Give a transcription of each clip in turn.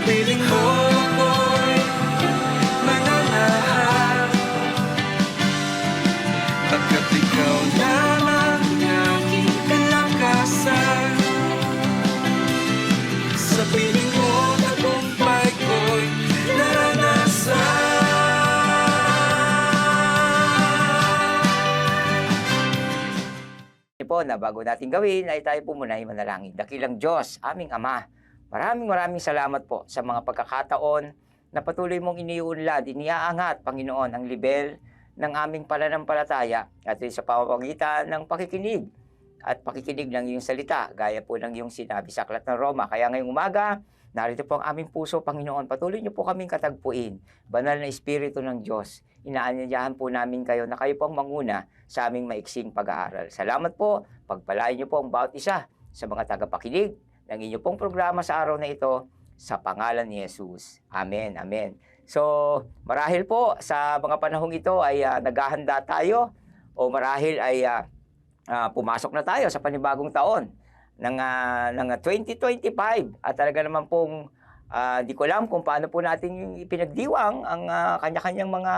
Piling mo ako'y mananahan, pagkat ikaw lamang ang aking kalakasan. Sa piling mo tagumpay ko'y naranasan. Po na bago natin gawin ay tayo po muna ay manalangin. Dakilang Diyos, aming Ama, maraming salamat po sa mga pagkakataon na patuloy mong iniuunlad, iniaangat, Panginoon, ang level ng aming pananampalataya at sa pamamagitan ng pakikinig at pakikinig ng iyong salita, gaya po ng iyong sinabi sa Aklat ng Roma. Kaya ngayong umaga, narito po ang aming puso, Panginoon. Patuloy niyo po kaming katagpuin. Banal na Espiritu ng Diyos, inaanyayahan po namin kayo na kayo pong manguna sa aming maiksing pag-aaral. Salamat po. Pagpalain niyo po ang bawat isa sa mga tagapakinig ng inyo pong programa sa araw na ito sa pangalan ni Jesus. Amen. Amen. So, marahil po sa mga panahong ito ay naghahanda tayo o marahil ay pumasok na tayo sa panibagong taon ng 2025 at talaga naman pong di ko alam kung paano po natin ipinagdiwang ang kanya-kanyang mga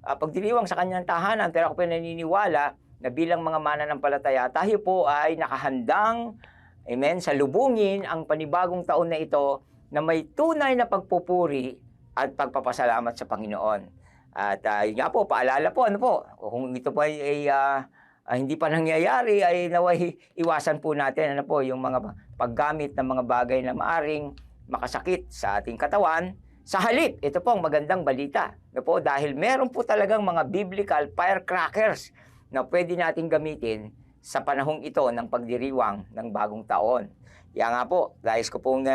pagdiriwang sa kanyang tahanan, pero ako po naniniwala na bilang mga mananampalataya, tayo po ay nakahandang, amen, salubungin ang panibagong taon na ito na may tunay na pagpupuri at pagpapasalamat sa Panginoon. At yun nga po, paalala po, ano po, kung ito po ay hindi pa nangyayari, ay naway iwasan po natin ano po, yung mga paggamit ng mga bagay na maaring makasakit sa ating katawan. Sa halip, ito po ang magandang balita. Ano po, dahil meron po talagang mga biblical firecrackers na pwede nating gamitin sa panahong ito ng pagdiriwang ng bagong taon. Kaya nga po, nais ko pong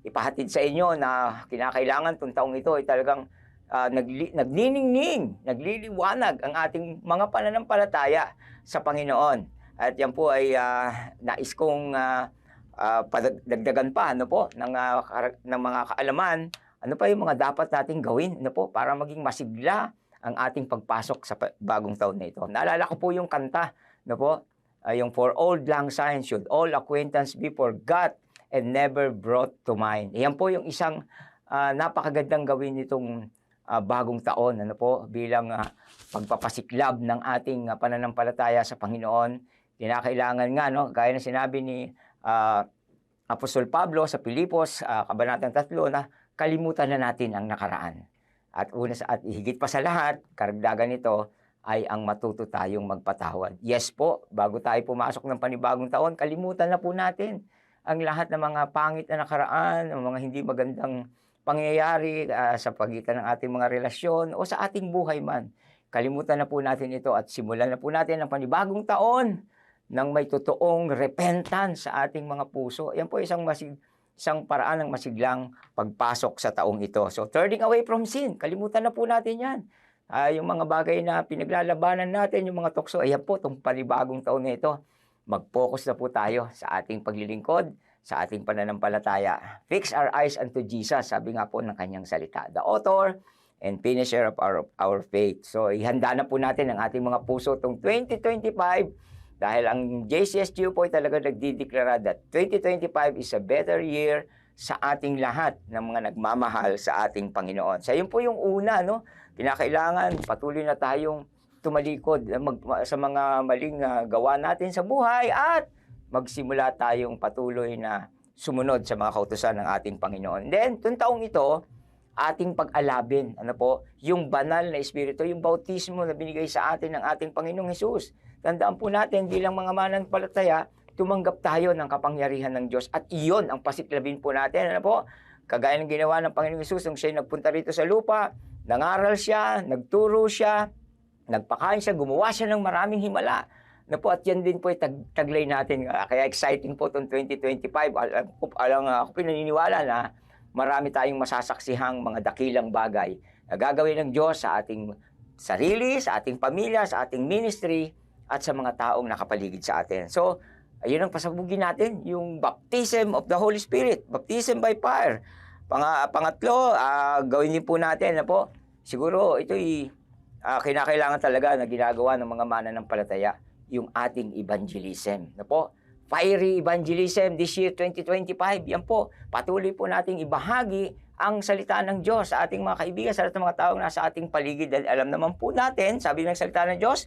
ipahatid sa inyo na kinakailangan itong taong ito ay talagang nagniningning, nagliliwanag ang ating mga pananampalataya sa Panginoon. At yan po ay nais kong padagdagan pa ano po ng mga kaalaman, ano pa yung mga dapat nating gawin ano po para maging masigla ang ating pagpasok sa bagong taon na ito. Naalala ko po yung kanta ano po, yung for old lang signs should all acquaintance be forgot and never brought to mind. Yan po yung isang napakagandang gawin nitong bagong taon ano po bilang pagpapasiklab ng ating pananampalataya sa Panginoon. Kinakailangan nga no, gaya ng sinabi ni Apostol Pablo sa Pilipos, Kabanatang 3, na kalimutan na natin ang nakaraan. At higit pa sa lahat, karagdagan nito ay ang matuto tayong magpatawad. Yes po, bago tayo pumasok ng panibagong taon, kalimutan na po natin ang lahat ng mga pangit na nakaraan, ang mga hindi magandang pangyayari sa pagitan ng ating mga relasyon o sa ating buhay man. Kalimutan na po natin ito at simulan na po natin ang panibagong taon ng may totoong repentance sa ating mga puso. Yan po isang paraan ng masiglang pagpasok sa taong ito. So, turning away from sin, kalimutan na po natin yan. Yung mga bagay na pinaglalabanan natin, yung mga tukso, ayan po, itong panibagong taon na ito, mag-focus na po tayo sa ating paglilingkod, sa ating pananampalataya. Fix our eyes unto Jesus, sabi nga po ng kanyang salita. The author and finisher of our faith. So, ihanda na po natin ang ating mga puso itong 2025. Dahil ang JCSGU po ay talaga nagdideklara that 2025 is a better year sa ating lahat ng mga nagmamahal sa ating Panginoon. So yun po yung una, no? Kinakailangan patuloy na tayong tumalikod sa mga maling gawa natin sa buhay at magsimula tayong patuloy na sumunod sa mga kautusan ng ating Panginoon. Then, itong taong ito, ating pag-alabin, ano po, yung banal na Espiritu, yung bautismo na binigay sa atin ng ating Panginoong Hesus. Tandaan po natin bilang mga mananampalataya, tumanggap tayo ng kapangyarihan ng Diyos at iyon ang pasiklabin po natin. Ano po? Kagaya ng ginawa ng Panginoong Hesus nung siya nagpunta rito sa lupa, nangaral siya, nagturo siya, nagpakain siya, gumawa siya ng maraming himala. Ano po? At yan din po ay taglay natin. Kaya exciting po itong 2025. Ako pinaniniwala na marami tayong masasaksihang mga dakilang bagay na gagawin ng Diyos sa ating sarili, sa ating pamilya, sa ating ministry, at sa mga taong nakapaligid sa atin. So, ayun ang pasabugin natin, yung baptism of the Holy Spirit, baptism by fire. Pangatlo, gawin din po natin, po, siguro ito'y kinakailangan talaga na ginagawa ng mga mananampalataya, yung ating evangelism. Po, fiery evangelism this year 2025. Yan po, patuloy po nating ibahagi ang salita ng Diyos sa ating mga kaibigan, sa lahat ng mga taong nasa ating paligid. Dahil alam naman po natin, sabi ng salita ng Diyos,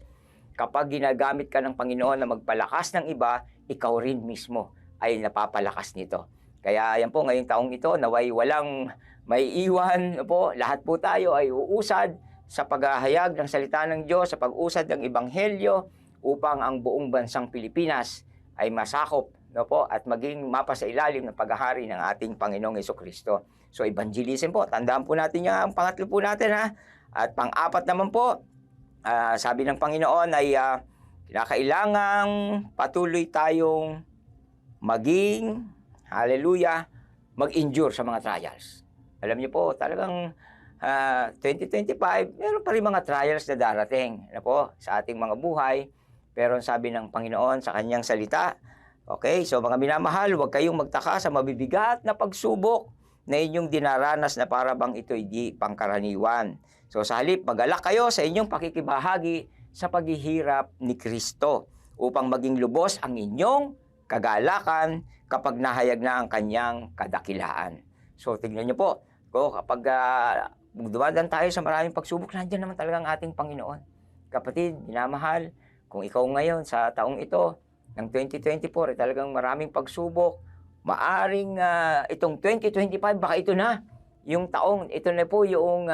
kapag ginagamit ka ng Panginoon na magpalakas ng iba, ikaw rin mismo ay napapalakas nito. Kaya yan po, ngayong taong ito, naway walang may iwan po. Lahat po tayo ay uusad sa paghahayag ng salita ng Diyos, sa pag-usad ng Ebanghelyo, upang ang buong bansang Pilipinas ay masakop, no po, at maging mapasa ilalim ng paghahari ng ating Panginoong Hesukristo. So, evangelism po. Tandaan po natin yan. Ang pangatlo po natin, ha. At pang-apat naman po, sabi ng Panginoon ay kinakailangang patuloy tayong maging, hallelujah, mag-endure sa mga trials. Alam niyo po, talagang 2025, meron pa rin mga trials na darating, ano po, sa ating mga buhay. Pero sabi ng Panginoon sa kanyang salita, okay, so mga minamahal, huwag kayong magtaka sa mabibigat na pagsubok na inyong dinaranas na para bang ito'y di pangkaraniwan. So sa halip, magalak kayo sa inyong pakikibahagi sa paghihirap ni Kristo upang maging lubos ang inyong kagalakan kapag nahayag na ang kanyang kadakilaan. So tingnan niyo po, kapag dumadaan tayo sa maraming pagsubok, nandiyan naman talaga ang ating Panginoon. Kapatid, minamahal, kung ikaw ngayon sa taong ito, ng 2024, talagang maraming pagsubok, maaring itong 2025, baka ito na, yung taong, ito na po yung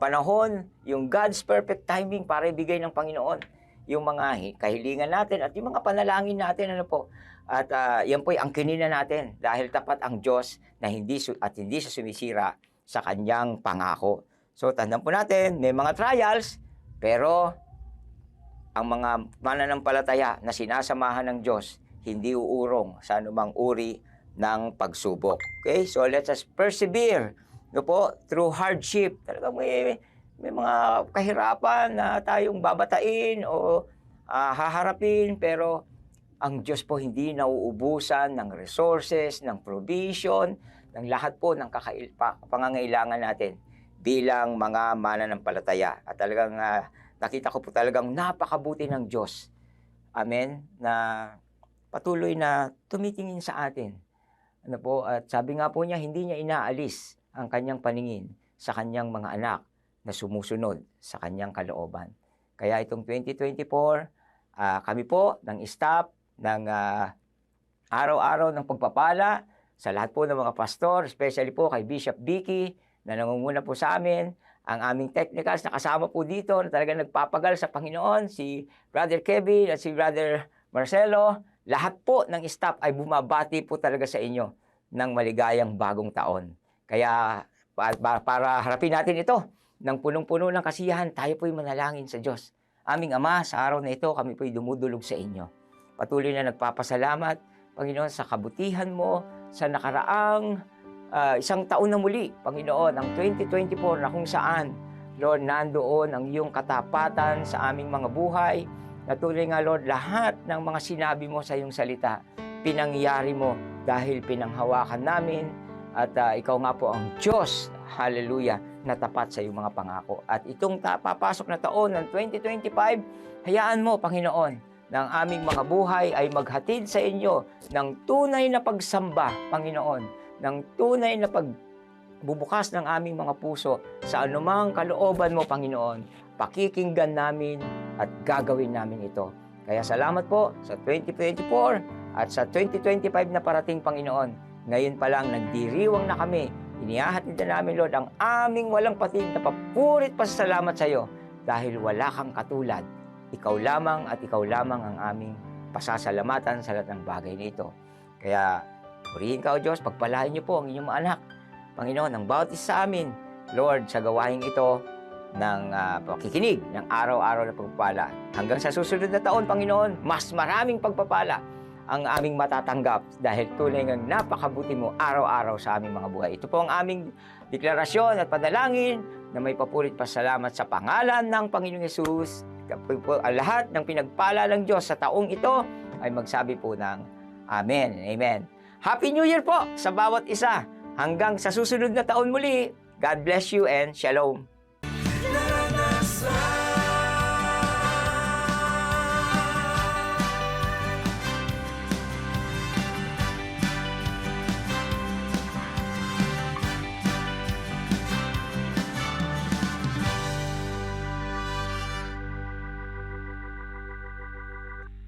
panahon, yung God's perfect timing para ibigay ng Panginoon yung mga kahilingan natin at yung mga panalangin natin, ano po. At yan po yung angkinin na natin dahil tapat ang Diyos na hindi siya sumisira sa kanyang pangako. So, tandaan po natin, may mga trials, pero ang mga mananampalataya na sinasamahan ng Diyos, hindi uurong sa anumang uri ng pagsubok. Okay? So, let us persevere, no po, through hardship. Talagang may mga kahirapan na tayong babatain o haharapin, pero ang Diyos po hindi nauubusan ng resources, ng provision, ng lahat po ng pangangailangan natin bilang mga mananampalataya. At talagang nakita ko po talagang napakabuti ng Diyos. Amen? Na patuloy na tumitingin sa atin. Ano po? At sabi nga po niya, hindi niya inaalis ang kanyang paningin sa kanyang mga anak na sumusunod sa kanyang kalooban. Kaya itong 2024, kami po ng staff ng araw-araw ng pagpapala sa lahat po ng mga pastor, especially po kay Bishop Vicky na nangunguna po sa amin, ang aming technicals na kasama po dito na talagang nagpapagal sa Panginoon, si Brother Kevin at si Brother Marcelo, lahat po ng staff ay bumabati po talaga sa inyo ng maligayang bagong taon. Kaya para harapin natin ito ng punong-puno ng kasiyahan, tayo po'y manalangin sa Diyos. Aming Ama, sa araw na ito, kami po'y dumudulog sa inyo. Patuloy na nagpapasalamat, Panginoon, sa kabutihan mo, sa nakaraang isang taon na muli, Panginoon, ang 2024 na kung saan, Lord, nandoon ang iyong katapatan sa aming mga buhay. Natuloy nga, Lord, lahat ng mga sinabi mo sa iyong salita, pinangyari mo dahil pinanghawakan namin at ikaw nga po ang Diyos, hallelujah, na tapat sa iyong mga pangako. At itong papasok na taon ng 2025, hayaan mo, Panginoon, na ang aming mga buhay ay maghatid sa inyo ng tunay na pagsamba, Panginoon, ng tunay na pagbubukas ng aming mga puso sa anumang kalooban mo, Panginoon. Pakikinggan namin at gagawin namin ito. Kaya salamat po sa 2024 at sa 2025 na parating, Panginoon. Ngayon pa lang nagdiriwang na kami. Inihahatid na namin, Lord, ang aming walang patid na papurit pasasalamat sa iyo dahil wala kang katulad. Ikaw lamang at ikaw lamang ang aming pasasalamatan sa lahat ng bagay nito. Kaya purihin ka, O Diyos, pagpalain niyo po ang inyong mga anak. Panginoon, ang bawat isa sa amin, Lord, sa gawain ito ng pakikinig ng araw-araw na pagpapala. Hanggang sa susunod na taon, Panginoon, mas maraming pagpapala ang aming matatanggap dahil tunay ngang napakabuti mo araw-araw sa aming mga buhay. Ito po ang aming deklarasyon at panalangin na may papurit pasalamat sa pangalan ng Panginoong Hesus. Ang lahat ng pinagpala ng Diyos sa taong ito ay magsabi po ng Amen. Amen. Happy New Year po sa bawat isa. Hanggang sa susunod na taon muli. God bless you and Shalom.